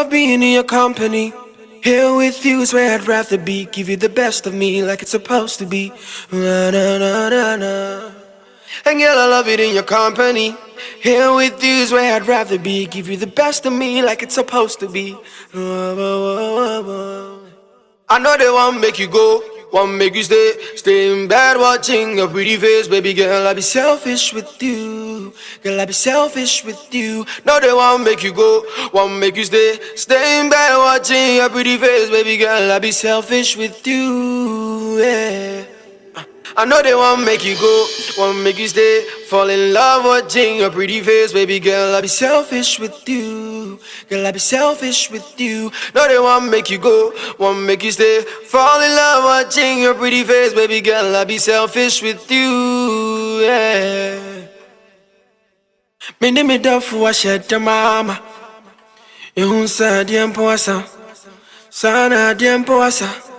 love being in your company. Here with you is where I'd rather be. Give you the best of me like it's supposed to be. Na, na, na, na, na. And girl, I love it in your company. Here with you is where I'd rather be. Give you the best of me like it's supposed to be. I know they won't make you go, won't make you stay. Stay in bed watching your pretty face. Baby girl, I'll be selfish with you. Girl, I'll be selfish with you. No, they won't make you go, won't make you stay. Stay in bed watching your pretty face. Baby girl, I'll be selfish with you, yeah. I know they won't make you go, won't make you stay. Fall in love watching your pretty face. Baby girl, I'll be selfish with you. Girl, I'll be selfish with you. No, they won't make you go, won't make you stay. Fall in love watching your pretty face. Baby girl, I'll be selfish with you, yeah. Me name me dofu wa shedda mama. Ihun sa diempo asa. Sana diempo asa.